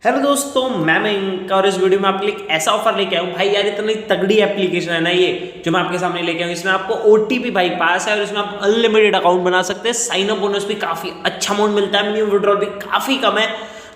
Hello दोस्तों, मैं मयंक और इस वीडियो में आपके लिए एक ऐसा ऑफर लेके आया हूँ भाई। यार इतनी तगड़ी एप्लीकेशन है ना ये जो मैं आपके सामने लेके आऊँ। इसमें आपको ओटीपी भाई पास है और इसमें आप अनलिमिटेड अकाउंट बना सकते हैं। साइन अप बोनस भी काफी अच्छा अमाउंट मिलता है, मिनिमम विड्रॉल भी काफी कम है।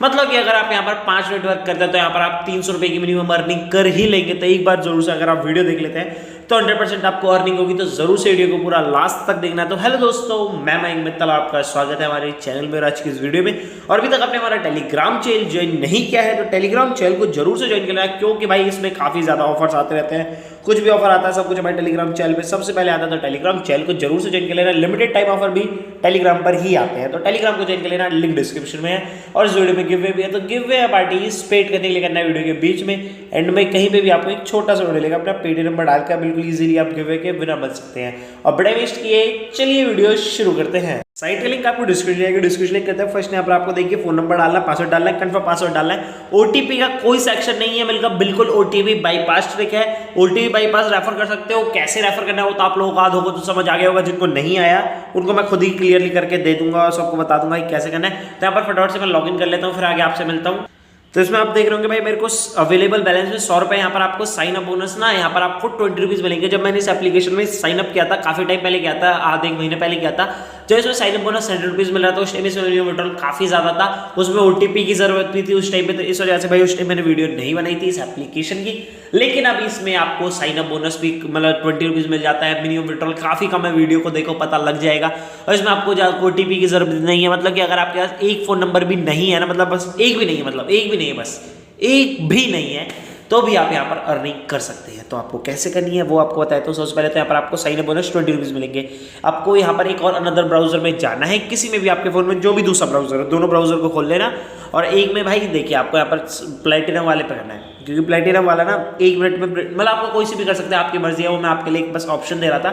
मतलब कि अगर आप यहाँ पर 5 मिनट वर्क करते हैं तो यहाँ पर आप 300 रुपए की मिनिमम अर्निंग कर ही लेंगे। तो एक बार जरूर से अगर आप वीडियो देख लेते हैं तो 100% आपको अर्निंग होगी। तो जरूर से वीडियो को पूरा लास्ट तक देखना। तो हेलो दोस्तों, मैं मयंक मित्तल, आपका स्वागत है हमारे चैनल में और आज की इस वीडियो में। और अभी तक आपने हमारा टेलीग्राम चैनल ज्वाइन नहीं किया है तो टेलीग्राम चैनल को जरूर से ज्वाइन करना है, क्योंकि भाई इसमें काफी ज्यादा ऑफर्स आते रहते हैं। कुछ भी ऑफर आता है सब कुछ हमारे टेलीग्राम चैनल पे सबसे पहले आता है। तो टेलीग्राम चैनल को जरूर से ज्वाइन कर लेना। लिमिटेड टाइम ऑफर भी टेलीग्राम पर ही आते हैं, तो टेलीग्राम को ज्वाइन कर लेना, लिंक डिस्क्रिप्शन में है। और इस वीडियो में गिव वे भी है, तो गिव वे पार्टी पेड करने के लिए करना है वीडियो के बीच में एंड में कहीं पे भी आपको एक छोटा सा मिलेगा। अपना पेटीएम नंबर डालकर बिल्कुल इजीली आप गिव वे के विनर बन सकते हैं। और बड़े वेस्ट किए, चलिए वीडियो शुरू करते हैं। साइट का लिंक आपको डिस्क्रिप्शन लिंक करते हैं। फर्स्ट यहाँ पर आपको देखिए फोन नंबर डालना, पासवर्ड डालना है, कंफर्म पासवर्ड डालना है। ओटीपी का कोई सेक्शन नहीं है, बिल्कुल ओटीपी बाईपास ट्रिक है। ओटीपी बाईपास रेफर कर सकते हो। कैसे रेफर करना है वो तो आप लोगों को याद होगा तो समझ आ गया होगा। जिनको नहीं आया उनको मैं खुद ही क्लियरली करके दे दूंगा और सबको बता दूंगा कि कैसे करना है। तो यहाँ पर फटाफट से मैं लॉगिन कर लेता हूँ, फिर आगे आपसे मिलता हूँ। तो इसमें आप देख रहे होंगे भाई मेरे को अवेलेबल बैलेंस में 100 रुपए यहाँ पर आपको साइन अप बोनस ना यहाँ पर आपको 20 रुपीज मिलेंगे। जब मैंने इस एप्लीकेशन में साइन अप किया था, काफी टाइम पहले किया था, आधे एक महीने पहले किया था, जब इसमें साइन अप बोनस 100 रुपीज मिल रहा था उस टाइम इसमें मिनिमम विड्रॉल काफी ज्यादा था। उसमें ओटीपी की जरूरत भी थी उस टाइम पे, तो इस वजह से भाई उस टाइम मैंने वीडियो नहीं बनाई थी इस एप्लीकेशन की। लेकिन अब इसमें आपको साइन अप बोनस भी 20 रुपीज मिल जाता है। मिनिमम विड्रॉल काफी कम है, वीडियो को देखो पता लग जाएगा। और इसमें आपको ओटीपी की जरूरत नहीं है। मतलब कि अगर आपके पास एक फोन नंबर भी नहीं है ना, मतलब बस एक भी नहीं है, मतलब एक भी नहीं है, बस एक भी नहीं है, तो भी आप यहाँ पर अर्निंग कर सकते हैं। तो आपको कैसे करनी है वो आपको बताया। तो सबसे पहले तो यहाँ पर आपको साइन अप बोनस 20 रुपीज मिलेंगे। आपको यहाँ पर एक और अनदर ब्राउजर में जाना है, किसी में भी आपके फोन में जो भी दूसरा ब्राउजर है दोनों ब्राउजर को खोल लेना। और एक में भाई देखिए आपको यहाँ पर प्लेटिनम वाले पे करना है, क्योंकि प्लेटिनम वाला ना 1 मिनट में, मतलब आपको कोई सी भी कर सकते हैं, आपकी मर्जी है। वो मैं आपके लिए बस ऑप्शन दे रहा था।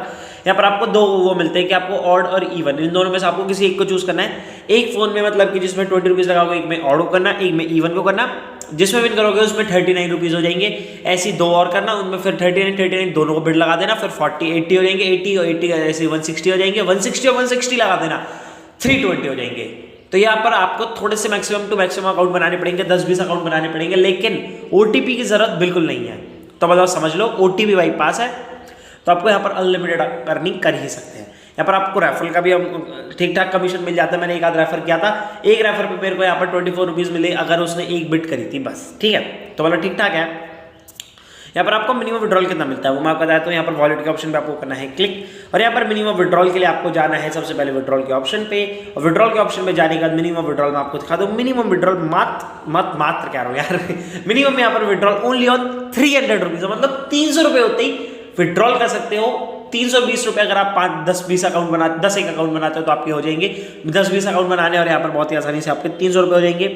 यहाँ पर आपको दो वो मिलते हैं कि आपको ऑड और इवन, इन दोनों में से आपको किसी एक को चूज करना है। एक फोन में मतलब कि जिसमें 20 रुपीज लगाओगे, एक में ऑड को करना, एक में इवन को करना। जिसमें विन करोगे उसमें 39 रुपीज हो जाएंगे। ऐसी दो और करना, उनमें फिर 39 दोनों को बिड लगा देना, फिर 40 80 हो जाएंगे, 80 और 80 ऐसे 160 हो जाएंगे, 160 और 160 लगा देना, 320 हो जाएंगे। तो यहाँ पर आपको थोड़े से मैक्सिमम टू मैक्सिमम अकाउंट बनाने पड़ेंगे, 10-20 अकाउंट बनाने पड़ेंगे, लेकिन ओटीपी की जरूरत बिल्कुल नहीं है। तो मतलब समझ लो ओटीपी भाई पास है तो आपको यहाँ पर अनलिमिटेड अर्निंग कर ही सकते हैं। यहाँ पर आपको रेफरल का भी ठीक ठाक कमीशन मिल जाता है। मैंने एक आध रेफर किया था, एक रेफर पे मेरे को यहाँ पर 24 रुपीज मिले अगर उसने एक बिट करी थी बस, ठीक है। तो मतलब ठीक ठाक है। यहाँ पर आपको मिनिमम विड्रॉल कितना मिलता है वो मैं आपको बताया। तो यहाँ पर वॉलेट के ऑप्शन पे आपको करना है क्लिक, और यहाँ पर मिनिमम विड्रॉल के लिए आपको जाना है सबसे पहले विड्रॉल के ऑप्शन पे। और विड्रॉल के ऑप्शन पे जाने के बाद मिनिमम विड्रॉल में आपको दिखा दो। मिनिमम विड्रॉल मात्र कह रहा हूँ यार मिनिमम में यहाँ पर विड्रॉल ओनली ऑन 300 रुपीज, मतलब 300 रुपये होते ही विड्रॉल कर सकते हो। 320 रुपये अगर आप 10-20 अकाउंट बनाते, 10 एक अकाउंट बनाते हो तो आपके हो जाएंगे 10-20 अकाउंट बनाने, और यहाँ पर बहुत ही आसानी से आपके 300 रुपये हो जाएंगे।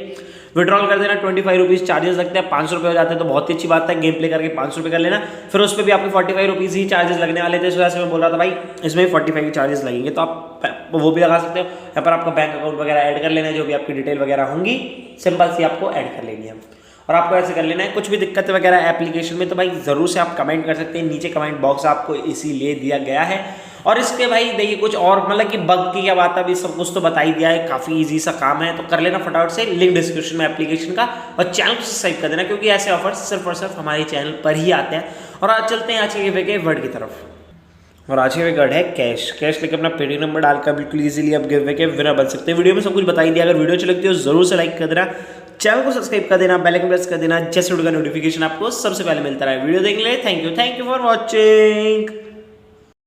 विड्रॉल कर देना, 25 रुपीज चार्जेस लगते हैं, 500 रुपये हो जाते हैं, तो बहुत ही अच्छी बात है। गेम प्ले करके 500 रुपये कर लेना, फिर उस पर भी आपको 45 रुपीज़ ही चार्जेस लगने वाले थे। इस वजह से मैं बोल रहा था भाई इसमें 45 के चार्जेस लगेंगे, तो आप वो भी लगा सकते हो। यहाँ पर आपका बैंक अकाउंट वगैरह ऐड कर लेना है, जो भी आपकी डिटेल वगैरह होंगी सिंपल सी आपको ऐड कर लेनी है। और आपको ऐसे कर लेना है। कुछ भी दिक्कत वगैरह एप्लीकेशन में तो भाई जरूर से आप कमेंट कर सकते हैं, नीचे कमेंट बॉक्स आपको इसीलिए दिया गया है। और इसके भाई देखिए कुछ और मतलब कि बग की क्या बात है, अभी सब कुछ तो बता ही दिया है। काफी इजी सा काम है, तो कर लेना फटाफट से। लिंक डिस्क्रिप्शन में एप्लीकेशन का, और चैनल को सब्सक्राइब कर देना, क्योंकि ऐसे ऑफर्स सिर्फ और सिर्फ हमारे चैनल पर ही आते हैं। और आज चलते हैं आज के वर्ड की तरफ। और आज के वर्ड है कैश लेकर अपना पेटीएम नंबर डालकर बिल्कुल इजीली आप गिव वे के विनर बन सकते हैं। वीडियो में सब कुछ बताई दिया। अगर वीडियो अच्छी लगती है तो जरूर से लाइक कर देना, चैनल को सब्सक्राइब कर देना, बेल आइकन प्रेस कर देना, जैसे वीडियो का नोटिफिकेशन आपको सबसे पहले मिलता रहे। वीडियो देखने के लिए थैंक यू फॉर वॉचिंग।